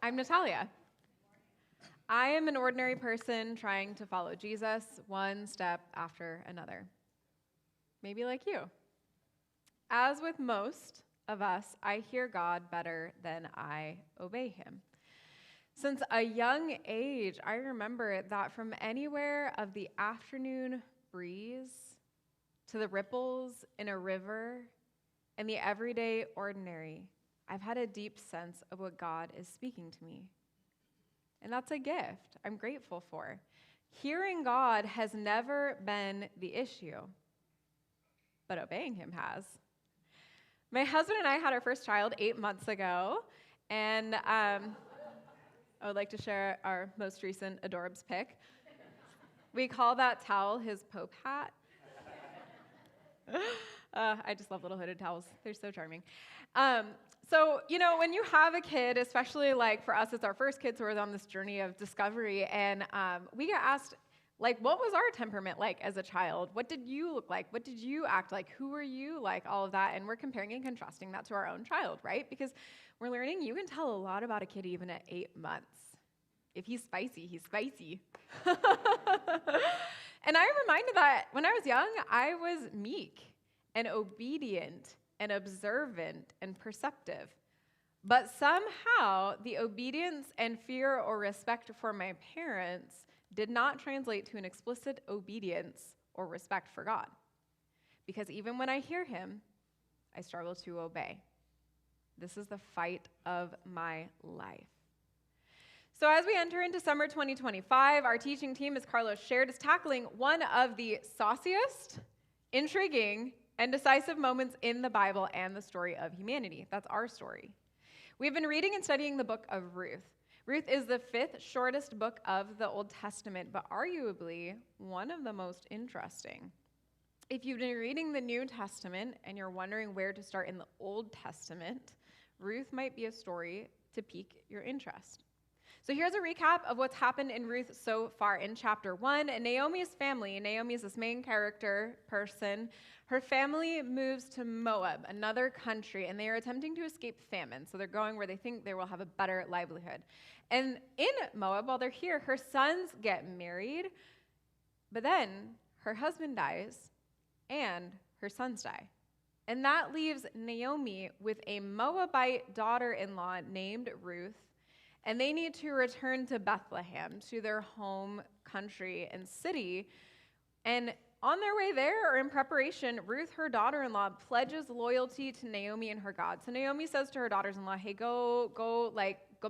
I'm Nathalia. I am an ordinary person trying to follow Jesus one step after another. Maybe like you. As with most of us, I hear God better than I obey him. Since a young age, I remember that from anywhere of the afternoon breeze to the ripples in a river and the everyday ordinary, I've had a deep sense of what God is speaking to me. And that's a gift I'm grateful for. Hearing God has never been the issue, but obeying him has. My husband and I had our first child 8 months ago, and I would like to share our most recent Adorbs pic. We call that towel his Pope hat. I just love little hooded towels. They're so charming. So, when you have a kid, especially like for us, it's our first kid, so we're on this journey of discovery, and we get asked, what was our temperament like as a child? What did you look like? What did you act like? Who were you like? All of that, and we're comparing and contrasting that to our own child, right? Because we're learning you can tell a lot about a kid even at 8 months. If he's spicy, he's spicy. And I'm reminded that when I was young, I was meek and obedient and observant and perceptive. But somehow, the obedience and fear or respect for my parents did not translate to an explicit obedience or respect for God. Because even when I hear him, I struggle to obey. This is the fight of my life. So as we enter into summer 2025, our teaching team, as Carlos shared, is tackling one of the sauciest, intriguing, and decisive moments in the Bible and the story of humanity. That's our story. We've been reading and studying the book of Ruth. Ruth is the 5th shortest book of the Old Testament, but arguably one of the most interesting. If you've been reading the New Testament and you're wondering where to start in the Old Testament, Ruth might be a story to pique your interest. So here's a recap of what's happened in Ruth so far in chapter 1. Naomi's family, Naomi is this main character person, her family moves to Moab, another country, and they are attempting to escape famine. So they're going where they think they will have a better livelihood. And in Moab, while they're here, her sons get married, but then her husband dies and her sons die. And that leaves Naomi with a Moabite daughter-in-law named Ruth, and they need to return to Bethlehem, to their home country and city. And on their way there, or in preparation, Ruth, her daughter-in-law, pledges loyalty to Naomi and her God. So Naomi says to her daughters-in-law, hey, go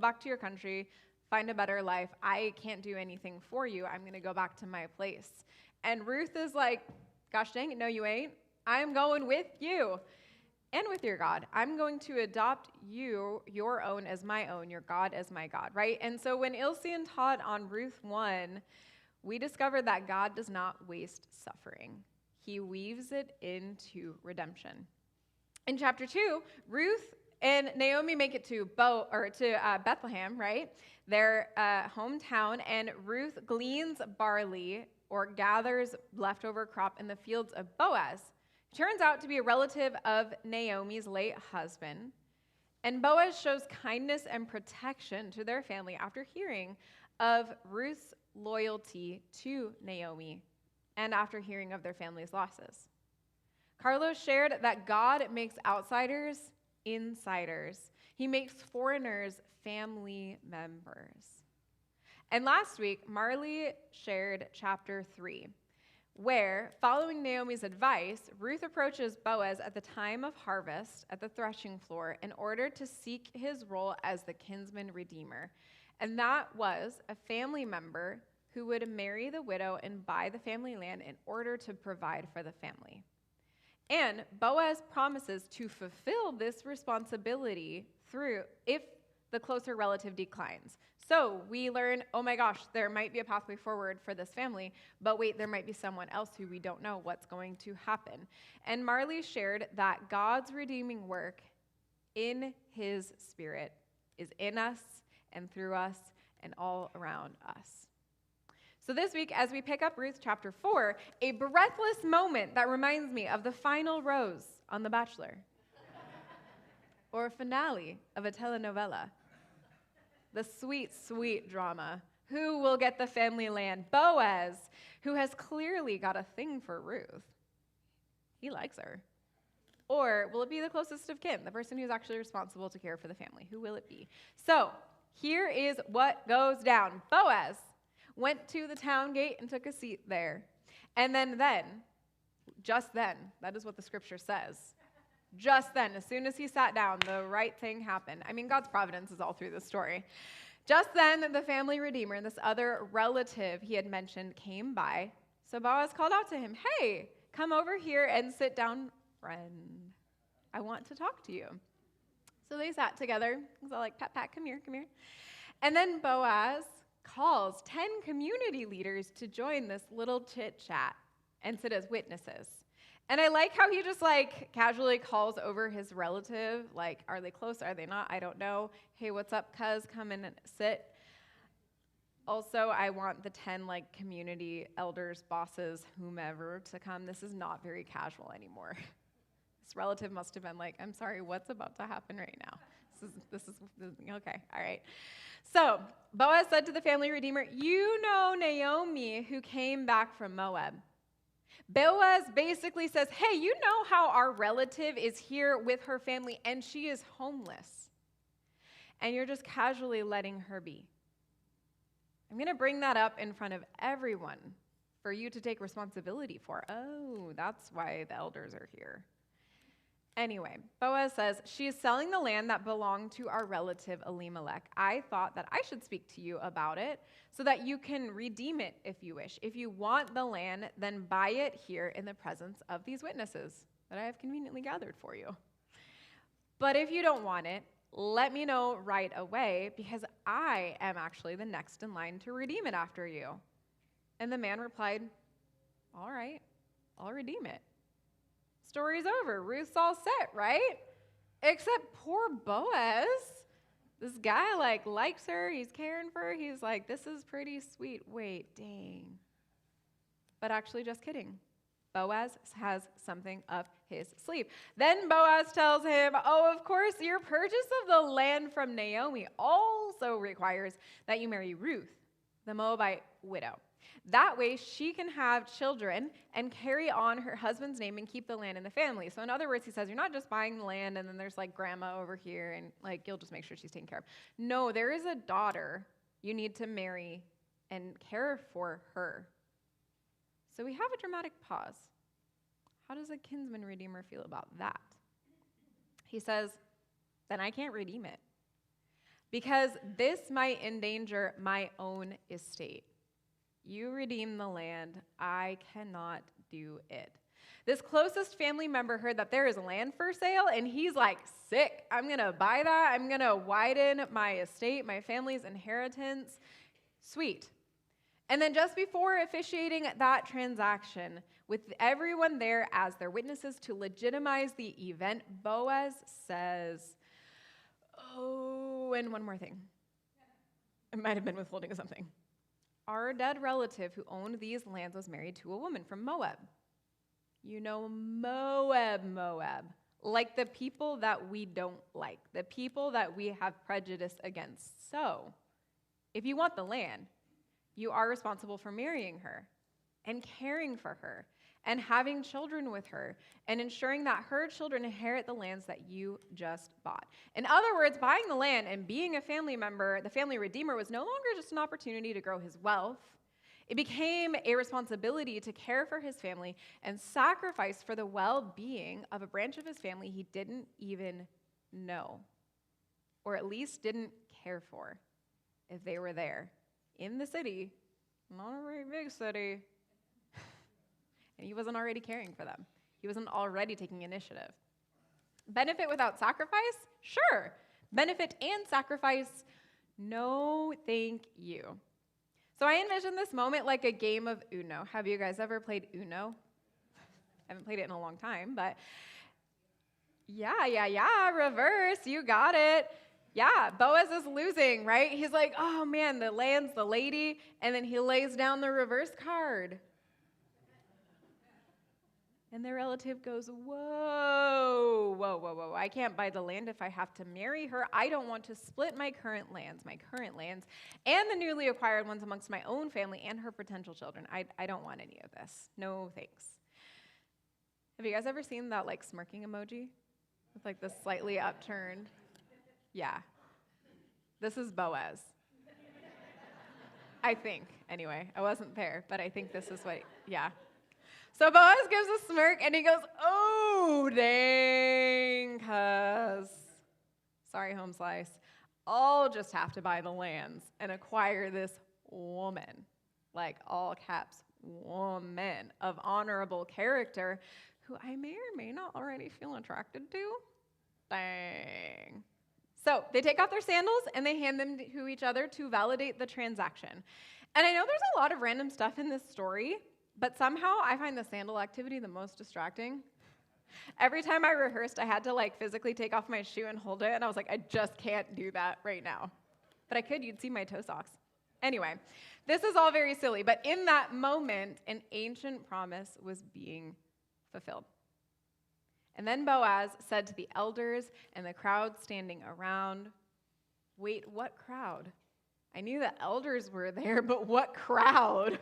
back to your country, find a better life. I can't do anything for you. I'm going to go back to my place. And Ruth is like, gosh dang it, no you ain't. I'm going with you and with your God. I'm going to adopt you, your own as my own, your God as my God, right? And so when Ilsean taught on Ruth 1, we discovered that God does not waste suffering. He weaves it into redemption. In chapter 2, Ruth and Naomi make it to Bethlehem, right? Their hometown, and Ruth gleans barley or gathers leftover crop in the fields of Boaz. Turns out to be a relative of Naomi's late husband. And Boaz shows kindness and protection to their family after hearing of Ruth's loyalty to Naomi and after hearing of their family's losses. Carlos shared that God makes outsiders insiders. He makes foreigners family members. And last week, Marley shared chapter 3. Where, following Naomi's advice, Ruth approaches Boaz at the time of harvest at the threshing floor in order to seek his role as the kinsman redeemer. And that was a family member who would marry the widow and buy the family land in order to provide for the family. And Boaz promises to fulfill this responsibility if the closer relative declines. So we learn, oh my gosh, there might be a pathway forward for this family, but wait, there might be someone else who we don't know what's going to happen. And Marley shared that God's redeeming work in his spirit is in us and through us and all around us. So this week, as we pick up Ruth chapter 4, a breathless moment that reminds me of the final rose on The Bachelor or a finale of a telenovela. the sweet, sweet drama. Who will get the family land? Boaz, who has clearly got a thing for Ruth. He likes her. Or will it be the closest of kin, the person who's actually responsible to care for the family? Who will it be? So here is what goes down. Boaz went to the town gate and took a seat there. And then, just then, that is what the scripture says. Just then, as soon as he sat down, the right thing happened. I mean, God's providence is all through this story. Just then, the family redeemer, this other relative he had mentioned, came by. So Boaz called out to him, "Hey, come over here and sit down, friend. I want to talk to you." So they sat together. He's all like, "Pat, come here, come here." And then Boaz calls 10 community leaders to join this little chit-chat and sit as witnesses. And I like how he just like casually calls over his relative, like, are they close? Are they not? I don't know. "Hey, what's up, cuz? Come in and sit." Also, I want the 10 like community elders, bosses, whomever to come. This is not very casual anymore. This relative must have been like, "I'm sorry, what's about to happen right now?" This is okay, all right. So Boaz said to the family redeemer, "You know Naomi, who came back from Moab." Boaz basically says, "Hey, you know how our relative is here with her family and she is homeless. And you're just casually letting her be. I'm going to bring that up in front of everyone for you to take responsibility for." Oh, that's why the elders are here. Anyway, Boaz says, "She is selling the land that belonged to our relative Elimelech. I thought that I should speak to you about it so that you can redeem it if you wish. If you want the land, then buy it here in the presence of these witnesses that I have conveniently gathered for you. But if you don't want it, let me know right away, because I am actually the next in line to redeem it after you." And the man replied, "All right, I'll redeem it." Story's over. Ruth's all set, right? Except poor Boaz. This guy likes her. He's caring for her. He's like, "This is pretty sweet. Wait, dang." But actually, just kidding. Boaz has something up his sleeve. Then Boaz tells him, "Oh, of course, your purchase of the land from Naomi also requires that you marry Ruth, the Moabite widow. That way she can have children and carry on her husband's name and keep the land in the family." So in other words, he says, you're not just buying the land and then there's like grandma over here and like you'll just make sure she's taken care of. No, there is a daughter you need to marry and care for her. So we have a dramatic pause. How does a kinsman redeemer feel about that? He says, "Then I can't redeem it, because this might endanger my own estate. You redeem the land, I cannot do it." This closest family member heard that there is land for sale, and he's like, "Sick, I'm gonna buy that. I'm gonna widen my estate, my family's inheritance." Sweet. And then just before officiating that transaction, with everyone there as their witnesses to legitimize the event, Boaz says, "Oh, and one more thing." It might have been withholding of something. "Our dead relative who owned these lands was married to a woman from Moab." You know, Moab. Like the people that we don't like, the people that we have prejudice against. So, if you want the land, you are responsible for marrying her and caring for her and having children with her and ensuring that her children inherit the lands that you just bought. In other words, buying the land and being a family member, the family redeemer, was no longer just an opportunity to grow his wealth. It became a responsibility to care for his family and sacrifice for the well-being of a branch of his family he didn't even know, or at least didn't care for if they were there in the city, not a very big city. And he wasn't already caring for them. He wasn't already taking initiative. Benefit without sacrifice? Sure. Benefit and sacrifice? No, thank you. So I envision this moment like a game of Uno. Have you guys ever played Uno? I haven't played it in a long time, but yeah, reverse, you got it. Yeah, Boaz is losing, right? He's like, "Oh man, the land's the lady," and then he lays down the reverse card. And their relative goes, whoa, whoa, whoa, whoa. I can't buy the land if I have to marry her. I don't want to split my current lands, and the newly acquired ones amongst my own family and her potential children. I don't want any of this. No thanks. Have you guys ever seen that like smirking emoji with like the slightly upturned? Yeah. This is Boaz. I think, anyway. I wasn't there, but I think this is what, yeah. So Boaz gives a smirk, and he goes, oh, dang, cuz, sorry, home slice, I'll just have to buy the lands and acquire this woman, like all caps, woman of honorable character, who I may or may not already feel attracted to. Dang. So they take off their sandals, and they hand them to each other to validate the transaction. And I know there's a lot of random stuff in this story, but somehow I find the sandal activity the most distracting. Every time I rehearsed, I had to like physically take off my shoe and hold it, and I was like, I just can't do that right now. But I could, you'd see my toe socks. Anyway, this is all very silly, but in that moment, an ancient promise was being fulfilled. And then Boaz said to the elders and the crowd standing around, wait, what crowd? I knew the elders were there, but what crowd?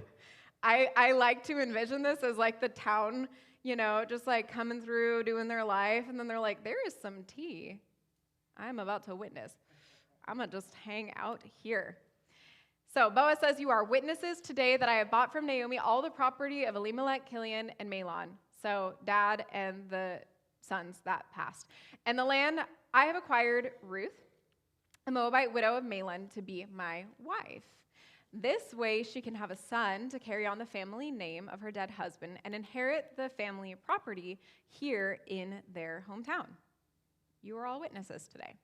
I like to envision this as like the town, you know, just like coming through, doing their life, and then they're like, there is some tea I'm about to witness. I'm going to just hang out here. So Boaz says, you are witnesses today that I have bought from Naomi all the property of Elimelech, Kilion, and Mahlon. So dad and the sons that passed. And the land I have acquired Ruth, a Moabite widow of Mahlon, to be my wife. This way she can have a son to carry on the family name of her dead husband and inherit the family property here in their hometown. You are all witnesses today.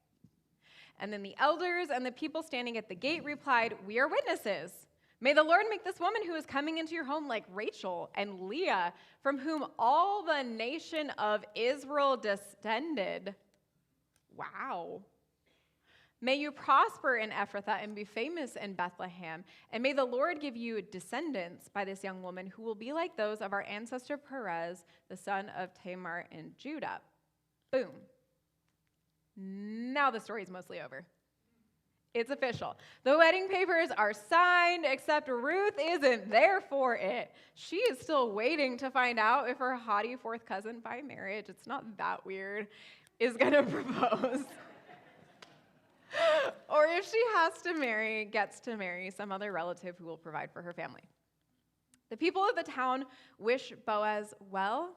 And then the elders and the people standing at the gate replied, we are witnesses. May the Lord make this woman who is coming into your home like Rachel and Leah, from whom all the nation of Israel descended. Wow. May you prosper in Ephrathah and be famous in Bethlehem. And may the Lord give you descendants by this young woman who will be like those of our ancestor Perez, the son of Tamar in Judah. Boom. Now the story's mostly over. It's official. The wedding papers are signed, except Ruth isn't there for it. She is still waiting to find out if her haughty fourth cousin by marriage, it's not that weird, is going to propose. Or if she gets to marry some other relative who will provide for her family. The people of the town wish Boaz well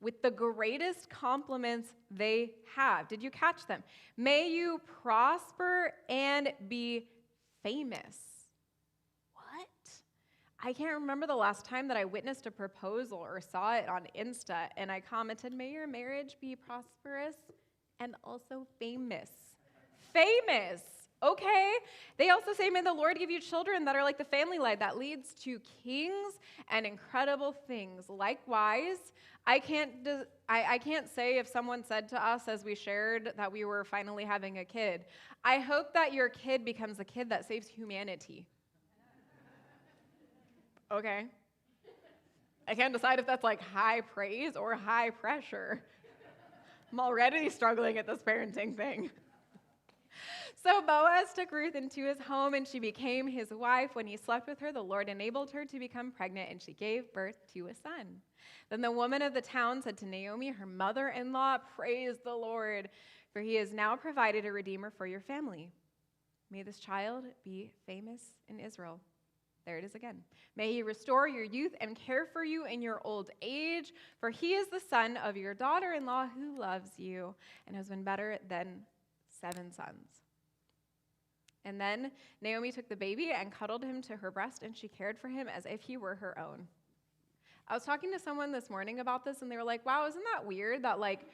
with the greatest compliments they have. Did you catch them? May you prosper and be famous. What? I can't remember the last time that I witnessed a proposal or saw it on Insta, and I commented, may your marriage be prosperous and also famous. Famous. Okay. They also say, may the Lord give you children that are like the family line that leads to kings and incredible things. Likewise, I can't say if someone said to us as we shared that we were finally having a kid, I hope that your kid becomes a kid that saves humanity. Okay. I can't decide if that's like high praise or high pressure. I'm already struggling at this parenting thing. So Boaz took Ruth into his home, and she became his wife. When he slept with her, the Lord enabled her to become pregnant, and she gave birth to a son. Then the woman of the town said to Naomi, her mother-in-law, praise the Lord, for he has now provided a redeemer for your family. May this child be famous in Israel. There it is again. May he restore your youth and care for you in your old age, for he is the son of your daughter-in-law who loves you and has been better than 7 sons. And then Naomi took the baby and cuddled him to her breast, and she cared for him as if he were her own. I was talking to someone this morning about this, and they were like, wow, isn't that weird that like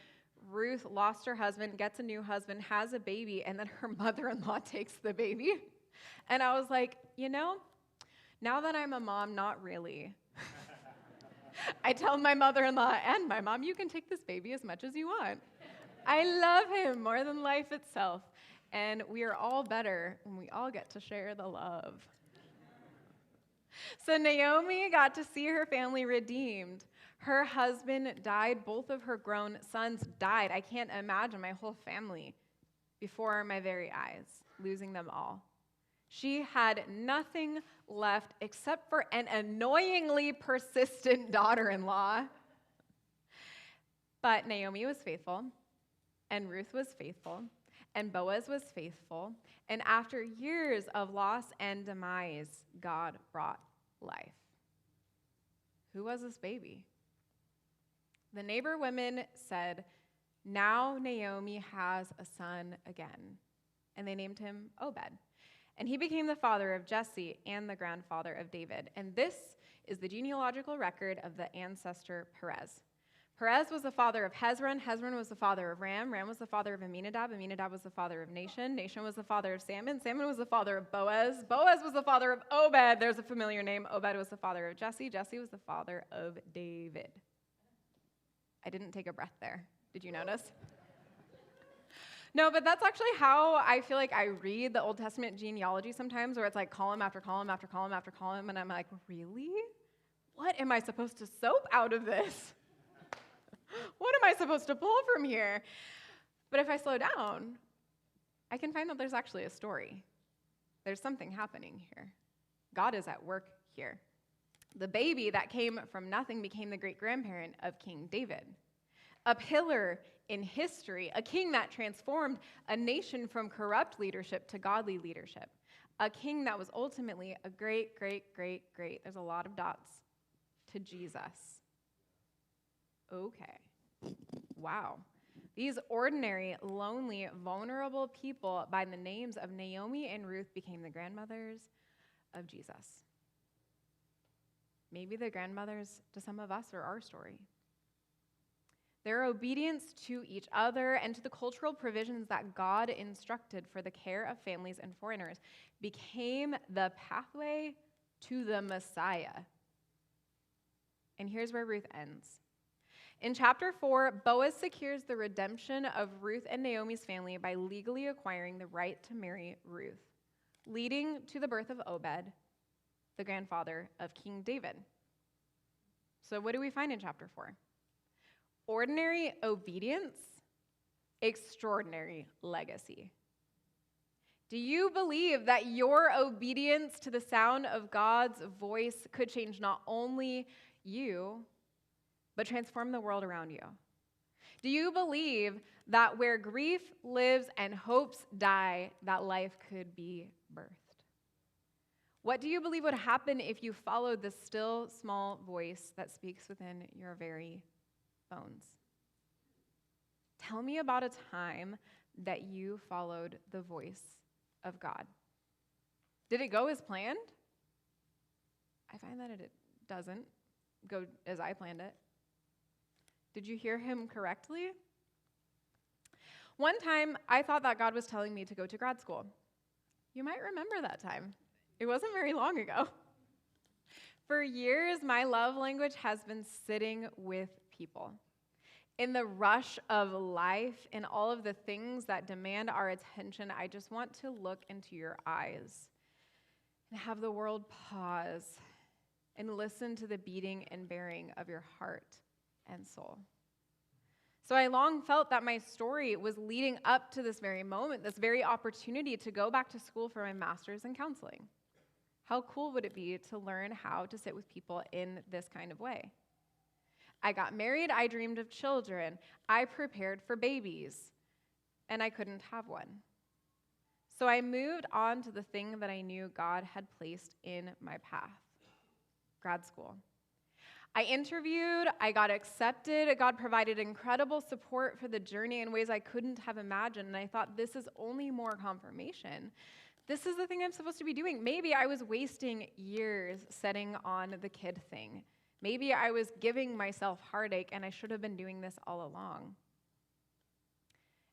Ruth lost her husband, gets a new husband, has a baby, and then her mother-in-law takes the baby? And I was like, you know, now that I'm a mom, not really. I tell my mother-in-law and my mom, you can take this baby as much as you want. I love him more than life itself. And we are all better when we all get to share the love. So Naomi got to see her family redeemed. Her husband died. Both of her grown sons died. I can't imagine my whole family before my very eyes, losing them all. She had nothing left except for an annoyingly persistent daughter-in-law. But Naomi was faithful, and Ruth was faithful, and Boaz was faithful. And after years of loss and demise, God brought life. Who was this baby? The neighbor women said, "Now Naomi has a son again." And they named him Obed. And he became the father of Jesse and the grandfather of David. And this is the genealogical record of the ancestor Perez. Perez was the father of Hezron. Hezron was the father of Ram. Ram was the father of Aminadab. Aminadab was the father of Nahshon. Nahshon was the father of Salmon. Salmon was the father of Boaz. Boaz was the father of Obed. There's a familiar name. Obed was the father of Jesse. Jesse was the father of David. I didn't take a breath there. Did you notice? No, but that's actually how I feel like I read the Old Testament genealogy sometimes, where it's like column after column after column after column, and I'm like, really? What am I supposed to soap out of this? What am I supposed to pull from here? But if I slow down, I can find that there's actually a story. There's something happening here. God is at work here. The baby that came from nothing became the great-grandparent of King David, a pillar in history, a king that transformed a nation from corrupt leadership to godly leadership, a king that was ultimately a great, there's a lot of dots, to Jesus. Okay. Wow. These ordinary, lonely, vulnerable people by the names of Naomi and Ruth became the grandmothers of Jesus. Maybe the grandmothers to some of us are our story. Their obedience to each other and to the cultural provisions that God instructed for the care of families and foreigners became the pathway to the Messiah. And here's where Ruth ends. In chapter 4, Boaz secures the redemption of Ruth and Naomi's family by legally acquiring the right to marry Ruth, leading to the birth of Obed, the grandfather of King David. So what do we find in chapter 4? Ordinary obedience, extraordinary legacy. Do you believe that your obedience to the sound of God's voice could change not only you, but transform the world around you? Do you believe that where grief lives and hopes die, that life could be birthed? What do you believe would happen if you followed the still, small voice that speaks within your very bones? Tell me about a time that you followed the voice of God. Did it go as planned? I find that it doesn't go as I planned it. Did you hear him correctly? One time, I thought that God was telling me to go to grad school. You might remember that time. It wasn't very long ago. For years, my love language has been sitting with people. In the rush of life, in all of the things that demand our attention, I just want to look into your eyes and have the world pause and listen to the beating and bearing of your heart and soul. So I long felt that my story was leading up to this very moment, this very opportunity to go back to school for my master's in counseling. How cool would it be to learn how to sit with people in this kind of way? I got married, I dreamed of children, I prepared for babies, and I couldn't have one. So I moved on to the thing that I knew God had placed in my path, grad school. I interviewed, I got accepted, God provided incredible support for the journey in ways I couldn't have imagined, and I thought, this is only more confirmation. This is the thing I'm supposed to be doing. Maybe I was wasting years setting on the kid thing. Maybe I was giving myself heartache, and I should have been doing this all along.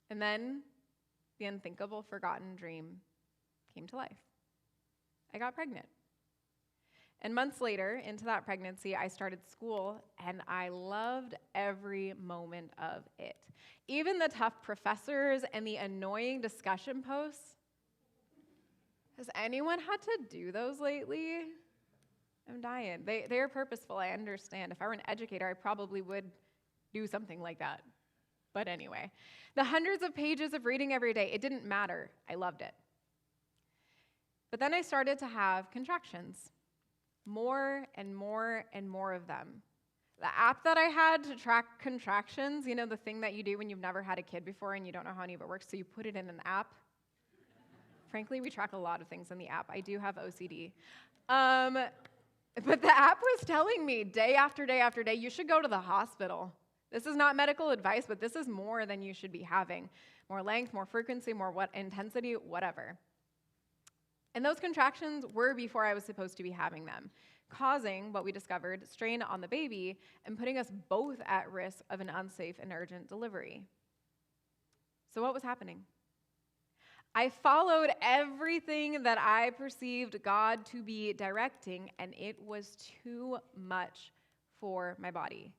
And then the unthinkable, forgotten dream came to life. I got pregnant. And months later, into that pregnancy, I started school, and I loved every moment of it. Even the tough professors and the annoying discussion posts. Has anyone had to do those lately? I'm dying. They are purposeful, I understand. If I were an educator, I probably would do something like that. But anyway, the hundreds of pages of reading every day, it didn't matter. I loved it. But then I started to have contractions, more and more and more of them. The app that I had to track contractions, you know, the thing that you do when you've never had a kid before and you don't know how any of it works, so you put it in an app. Frankly, we track a lot of things in the app. I do have OCD. But the app was telling me day after day after day, you should go to the hospital. This is not medical advice, but this is more than you should be having. More length, more frequency, more intensity, whatever. And those contractions were before I was supposed to be having them, causing what we discovered, strain on the baby, and putting us both at risk of an unsafe and urgent delivery. So what was happening? I followed everything that I perceived God to be directing, and it was too much for my body.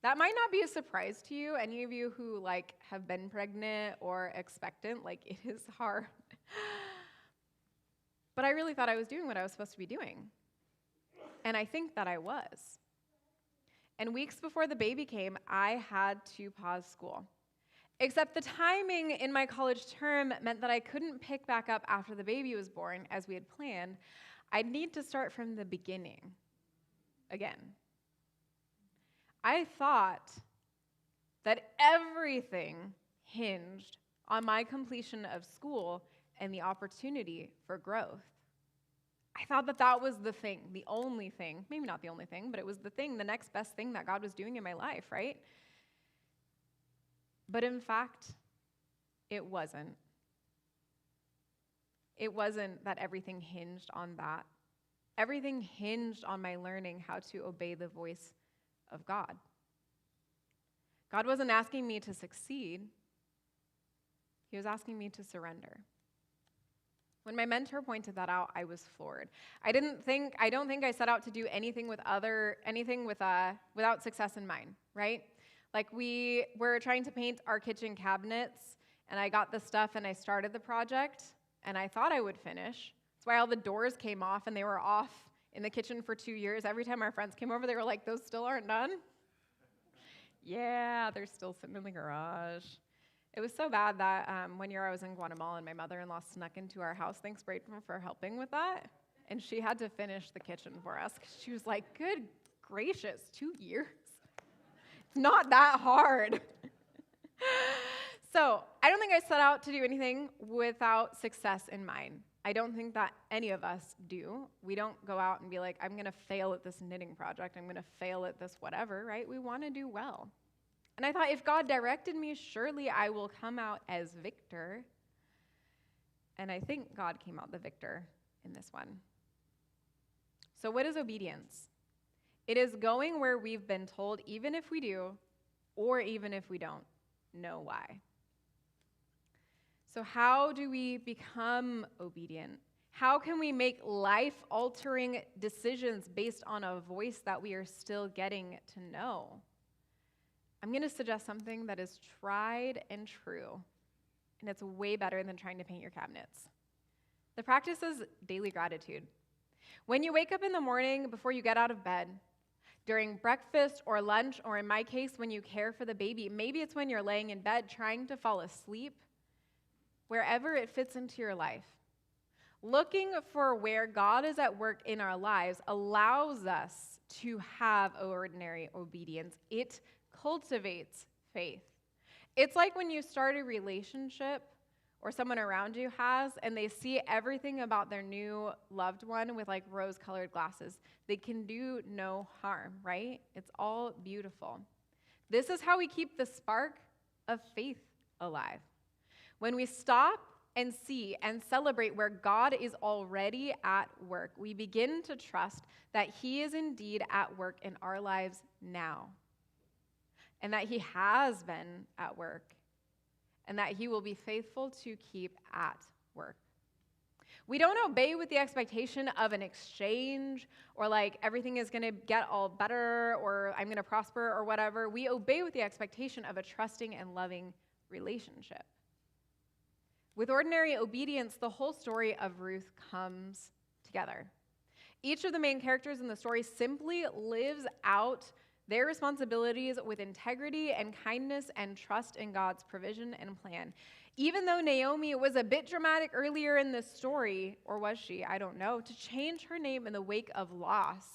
That might not be a surprise to you, any of you who have been pregnant or expectant, it is hard. But I really thought I was doing what I was supposed to be doing. And I think that I was. And weeks before the baby came, I had to pause school. Except the timing in my college term meant that I couldn't pick back up after the baby was born as we had planned. I'd need to start from the beginning again. I thought that everything hinged on my completion of school and the opportunity for growth. I thought that that was the thing, the only thing, maybe not the only thing, but it was the thing, the next best thing that God was doing in my life, right? But in fact, it wasn't. It wasn't that everything hinged on that. Everything hinged on my learning how to obey the voice of God. God wasn't asking me to succeed. He was asking me to surrender. When my mentor pointed that out, I was floored. I don't think I set out to do anything without success in mind, right? We were trying to paint our kitchen cabinets, and I got the stuff and I started the project, and I thought I would finish. That's why all the doors came off, and they were off in the kitchen for 2 years. Every time our friends came over, they were like, "Those still aren't done?" Yeah, they're still sitting in the garage. It was so bad that one year I was in Guatemala and my mother-in-law snuck into our house. Thanks, Brayden, for helping with that. And she had to finish the kitchen for us because she was like, "Good gracious, 2 years? It's not that hard." So I don't think I set out to do anything without success in mind. I don't think that any of us do. We don't go out and be like, "I'm going to fail at this knitting project. I'm going to fail at this whatever," right? We want to do well. And I thought, if God directed me, surely I will come out as victor. And I think God came out the victor in this one. So what is obedience? It is going where we've been told, even if we do, or even if we don't know why. So how do we become obedient? How can we make life-altering decisions based on a voice that we are still getting to know? I'm going to suggest something that is tried and true, and it's way better than trying to paint your cabinets. The practice is daily gratitude. When you wake up in the morning before you get out of bed, during breakfast or lunch, or in my case, when you care for the baby, maybe it's when you're laying in bed trying to fall asleep, wherever it fits into your life. Looking for where God is at work in our lives allows us to have ordinary obedience. It cultivates faith. It's like when you start a relationship or someone around you has, and they see everything about their new loved one with rose-colored glasses. They can do no harm, right? It's all beautiful. This is how we keep the spark of faith alive. When we stop and see and celebrate where God is already at work, we begin to trust that He is indeed at work in our lives now, and that He has been at work, and that He will be faithful to keep at work. We don't obey with the expectation of an exchange, or everything is going to get all better, or I'm going to prosper, or whatever. We obey with the expectation of a trusting and loving relationship. With ordinary obedience, the whole story of Ruth comes together. Each of the main characters in the story simply lives out their responsibilities with integrity and kindness and trust in God's provision and plan. Even though Naomi was a bit dramatic earlier in this story, or was she? I don't know, to change her name in the wake of loss.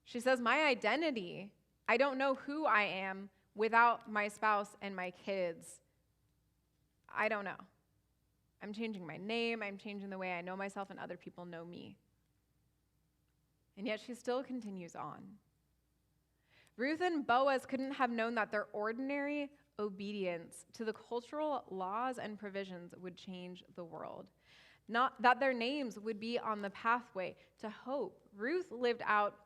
She says, my identity, I don't know who I am without my spouse and my kids. I don't know. I'm changing my name. I'm changing the way I know myself and other people know me. And yet she still continues on. Ruth and Boaz couldn't have known that their ordinary obedience to the cultural laws and provisions would change the world. Not that their names would be on the pathway to hope. Ruth lived out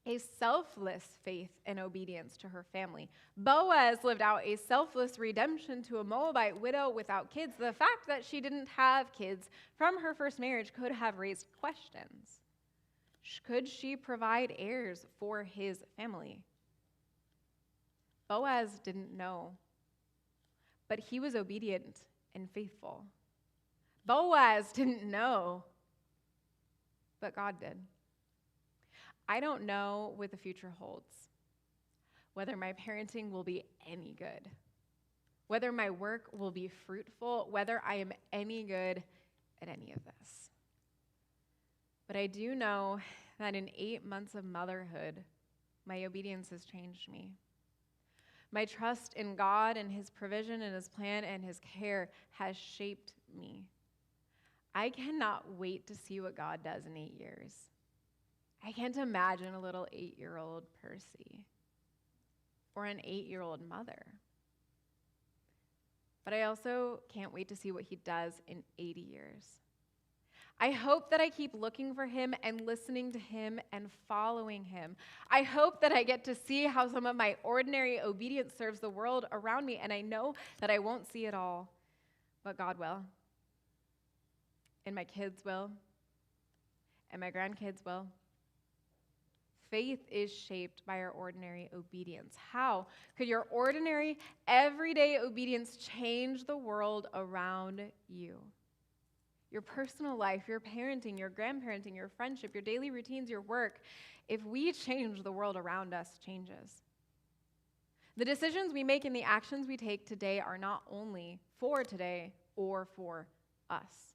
a selfless faith and obedience to her family. Boaz lived out a selfless redemption to a Moabite widow without kids. The fact that she didn't have kids from her first marriage could have raised questions. Could she provide heirs for his family? Boaz didn't know, but he was obedient and faithful. Boaz didn't know, but God did. I don't know what the future holds, whether my parenting will be any good, whether my work will be fruitful, whether I am any good at any of this. But I do know that in 8 months of motherhood, my obedience has changed me. My trust in God and his provision and his plan and his care has shaped me. I cannot wait to see what God does in 8 years. I can't imagine a little 8-year-old Percy or an 8-year-old mother. But I also can't wait to see what he does in 80 years. I hope that I keep looking for him and listening to him and following him. I hope that I get to see how some of my ordinary obedience serves the world around me, and I know that I won't see it all, but God will. And my kids will. And my grandkids will. Faith is shaped by our ordinary obedience. How could your ordinary, everyday obedience change the world around you? Your personal life, your parenting, your grandparenting, your friendship, your daily routines, your work. If we change, the world around us changes. The decisions we make and the actions we take today are not only for today or for us.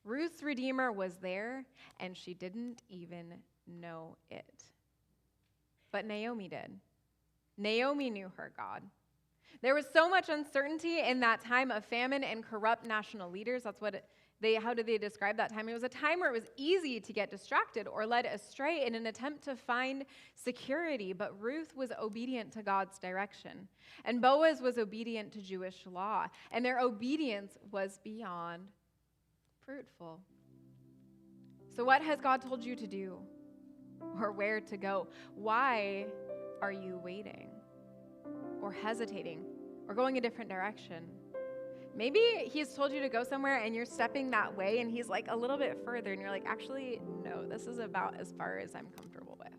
Ruth's Redeemer was there, and she didn't even know it. But Naomi did. Naomi knew her God. There was so much uncertainty in that time of famine and corrupt national leaders. How did they describe that time? It was a time where it was easy to get distracted or led astray in an attempt to find security. But Ruth was obedient to God's direction. And Boaz was obedient to Jewish law. And their obedience was beyond fruitful. So what has God told you to do? Or where to go? Why are you waiting? Or hesitating? Or going a different direction? Maybe he's told you to go somewhere and you're stepping that way and he's like a little bit further and you're like, actually, no, this is about as far as I'm comfortable with.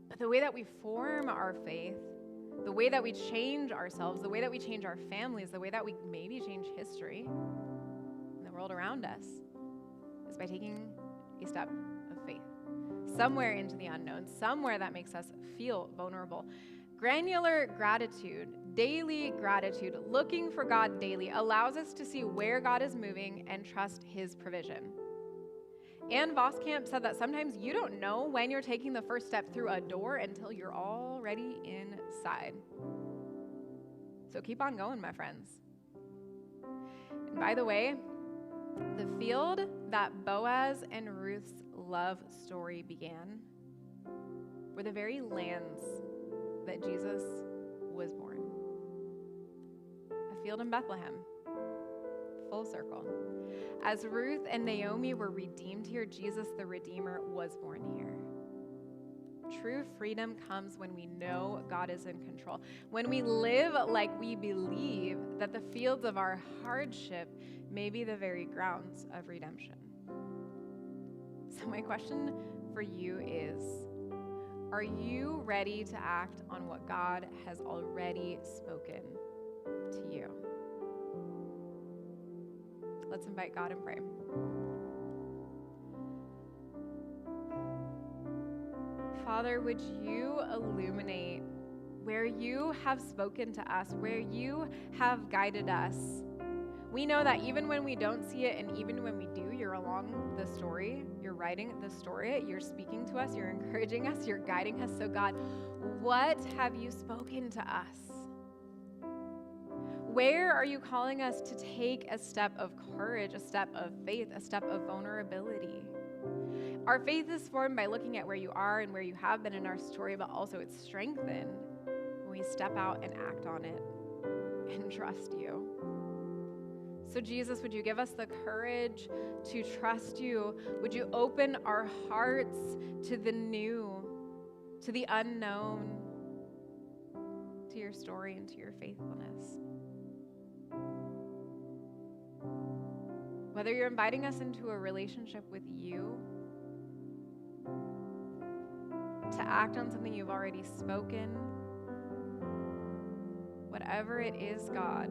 But the way that we form our faith, the way that we change ourselves, the way that we change our families, the way that we maybe change history and the world around us is by taking a step of faith. Somewhere into the unknown, somewhere that makes us feel vulnerable. Granular gratitude, daily gratitude, looking for God daily allows us to see where God is moving and trust his provision. Ann Voskamp said that sometimes you don't know when you're taking the first step through a door until you're already inside. So keep on going, my friends. And by the way, the field that Boaz and Ruth's love story began were the very lands that Jesus was born. A field in Bethlehem, full circle. As Ruth and Naomi were redeemed here, Jesus the Redeemer was born here. True freedom comes when we know God is in control. When we live like we believe that the fields of our hardship may be the very grounds of redemption. So my question for you is, are you ready to act on what God has already spoken to you? Let's invite God and pray. Father, would you illuminate where you have spoken to us, where you have guided us? We know that even when we don't see it, and even when we do, you're along the story, you're writing the story, you're speaking to us, you're encouraging us, you're guiding us. So God, what have you spoken to us? Where are you calling us to take a step of courage, a step of faith, a step of vulnerability? Our faith is formed by looking at where you are and where you have been in our story, but also it's strengthened when we step out and act on it and trust you. So Jesus, would you give us the courage to trust you? Would you open our hearts to the new, to the unknown, to your story and to your faithfulness? Whether you're inviting us into a relationship with you, to act on something you've already spoken, whatever it is, God,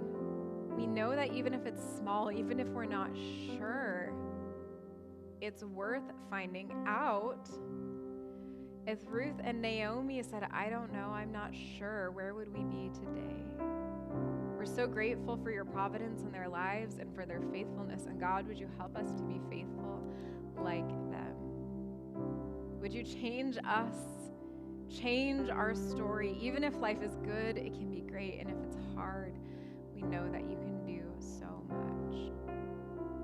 we know that even if it's small, even if we're not sure, it's worth finding out. If Ruth and Naomi said, I don't know, I'm not sure, where would we be today? We're so grateful for your providence in their lives and for their faithfulness. And God, would you help us to be faithful like them? Would you change us, change our story? Even if life is good, it can be great. And if it's hard, we know that you can do so much.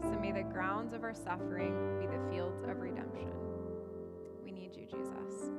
So may the grounds of our suffering be the fields of redemption. We need you, Jesus.